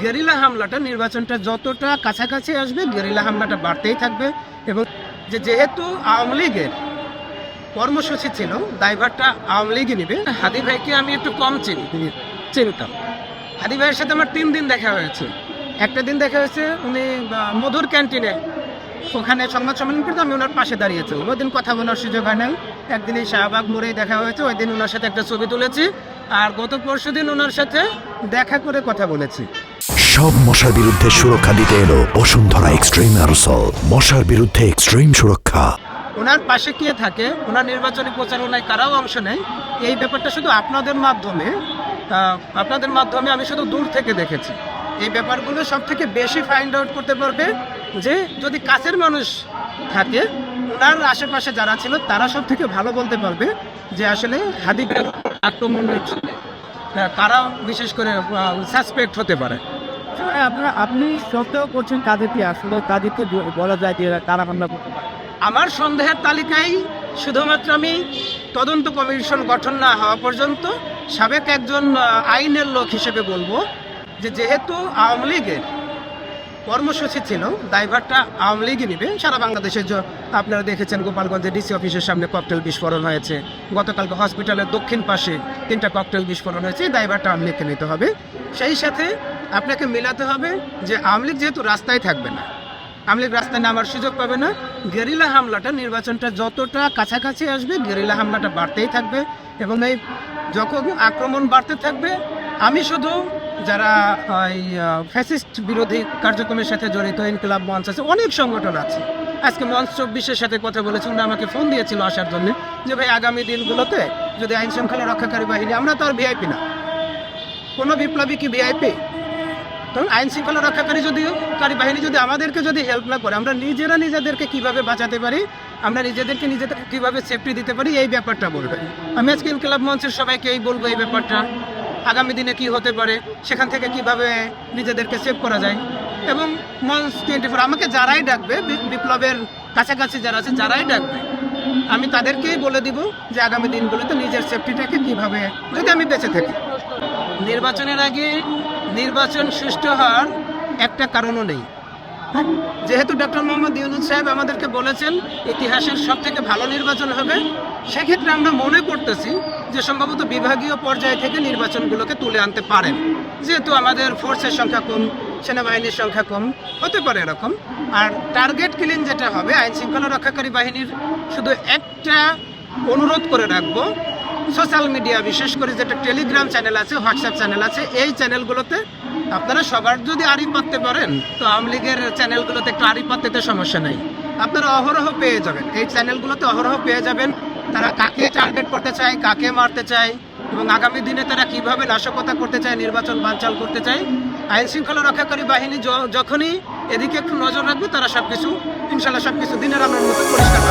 Guerrilla হামলাটা নির্বাচনটা যতটা কাছাকাছি আসবে গেরিলা হামলাটা বাড়তেই থাকবে। এবং যেহেতু আওয়ামী লীগের কর্মসূচি ছিল, দায়ভারটা আওয়ামী লীগই নেবে। হাদি ভাইকে আমি একটু কম চিনতাম। হাদি ভাইয়ের সাথে আমার 3 দিন দেখা হয়েছে। একটা দিন দেখা হয়েছে উনি মধুর ক্যান্টিনে, ওখানে সংবাদ সম্মেলন করতে আমি ওনার পাশে দাঁড়িয়েছি। ওই দিন কথা বলার সুযোগ হয় নাই। একদিন এই শাহবাগ মোড়েই দেখা হয়েছে, ওই দিন ওনার সাথে একটা ছবি তুলেছি। আর গত পরশু দিন ওনার সাথে দেখা করে কথা বলেছি। সব মশার বিরুদ্ধে সুরক্ষা দিতে এলো বসুন্ধরা এক্সট্রিম অ্যারোসল। মশার বিরুদ্ধে এক্সট্রিম সুরক্ষা। ওনার পাশে কে থাকে, ওনার নির্বাচনী প্রচারণায় কারাও অংশ নেয়, এই ব্যাপারটা শুধু আপনাদের মাধ্যমে আমি শুধু দূর থেকে দেখেছি। এই ব্যাপারগুলো সব থেকে বেশি ফাইন্ড আউট করতে পারবে যে যদি কাছের মানুষ থাকে, ওনার আশেপাশে যারা ছিল তারা সব থেকে ভালো বলতে পারবে যে আসলে হাদিকে আক্রমণের কারা বিশেষ করে সাসপেক্ট হতে পারে। আপনি সন্দেহ করছেন কাদেরকে, আসলে কাদেরকে বলা যায় যে তারা হামলা করতে পারে? আমার সন্দেহের তালিকায় শুধুমাত্র আমি তদন্ত কমিশন গঠন না হওয়া পর্যন্ত সাবেক একজন আইনের লোক হিসেবে বলবো যে যেহেতু আওয়ামী লীগের কর্মসূচি ছিল, দায়ভারটা আওয়ামী লীগই নেবে। সারা বাংলাদেশে আপনারা দেখেছেন গোপালগঞ্জে ডিসি অফিসের সামনে ককটেল বিস্ফোরণ হয়েছে, গতকালকে হসপিটালের দক্ষিণ পাশে 3টা ককটেল বিস্ফোরণ হয়েছে। এই দায়ভারটা আওয়ামী লীগকে নিতে হবে। সেই সাথে আপনাকে মেলাতে হবে যে আওয়ামী লীগ যেহেতু রাস্তায় থাকবে না, আওয়ামী লীগ রাস্তায় নামার সুযোগ পাবে না, গেরিলা হামলাটা নির্বাচনটা যতটা কাছাকাছি আসবে গেরিলা হামলাটা বাড়তেই থাকবে। এবং এই যখন আক্রমণ বাড়তে থাকবে, আমি শুধু যারা ফ্যাসিস্ট বিরোধী কার্যক্রমের সাথে জড়িত ইনকিলাব মঞ্চ আছে, অনেক সংগঠন আছে। আজকে মঞ্চ 24-এর সাথে কথা বলেছি, উনি আমাকে ফোন দিয়েছিল আসার জন্য যে ভাই আগামী দিনগুলোতে যদি আইন শৃঙ্খলা রক্ষাকারী বাহিনী, আমরা তো আর ভিআইপি না, কোনো বিপ্লবী কি ভিআইপি? তখন আইন শৃঙ্খলা রক্ষাকারী বাহিনী যদি আমাদেরকে হেল্প না করে, আমরা নিজেদেরকে কিভাবে বাঁচাতে পারি, আমরা নিজেদের কিভাবে সেফটি দিতে পারি, এই ব্যাপারটা বলবে। আমি আজকে ইনকিলাব মঞ্চের সবাইকে বলবো এই ব্যাপারটা, আগামী দিনে কি হতে পারে, সেখান থেকে কিভাবে নিজেদেরকে সেভ করা যায়। এবং মঞ্চ 24 আমাকে যারাই ডাকবে, বিপ্লবের কাছাকাছি যারা আছে যারাই ডাকবে, আমি তাদেরকেই বলে দিব যে আগামী দিনগুলোতে নিজের সেফটিটাকে কিভাবে, যদি আমি বেঁচে থাকি। নির্বাচনের আগে নির্বাচন সুষ্ঠু হওয়ার একটা কারণও নেই। যেহেতু ডক্টর মোহাম্মদ ইউনূস সাহেব আমাদেরকে বলেছেন ইতিহাসের সব থেকে ভালো নির্বাচন হবে, সেক্ষেত্রে আমরা মনে করতেছি যে সম্ভবত বিভাগীয় পর্যায় থেকে নির্বাচনগুলোকে তুলে আনতে পারেন। যেহেতু আমাদের ফোর্সের সংখ্যা কম, সেনাবাহিনীর সংখ্যা কম, হতে পারে এরকম। আর টার্গেট কিলিং যেটা হবে, আইন শৃঙ্খলা রক্ষাকারী বাহিনীর শুধু একটা অনুরোধ করে রাখবো, সোশ্যাল মিডিয়া বিশেষ করে যেটা টেলিগ্রাম চ্যানেল আছে, হোয়াটসঅ্যাপ চ্যানেল আছে, এই চ্যানেলগুলোতে আপনারা সবার যদি আড়ি পাততে পারেন, তো আওয়ামী লীগের চ্যানেলগুলোতে একটু আড়ি পাততে সমস্যা নেই, আপনারা অহরহ পেয়ে যাবেন। এই চ্যানেলগুলোতে অহরহ পেয়ে যাবেন তারা কাকে টার্গেট করতে চায়, কাকে মারতে চায়, এবং আগামী দিনে তারা কিভাবে নাশকতা করতে চায়, নির্বাচন বানচাল করতে চায়। আইন শৃঙ্খলা রক্ষাকারী বাহিনী যখনই এদিকে একটু নজর রাখবে, তারা সবকিছু ইনশাল্লাহ সবকিছু দিনের আলোর মতো পরিষ্কার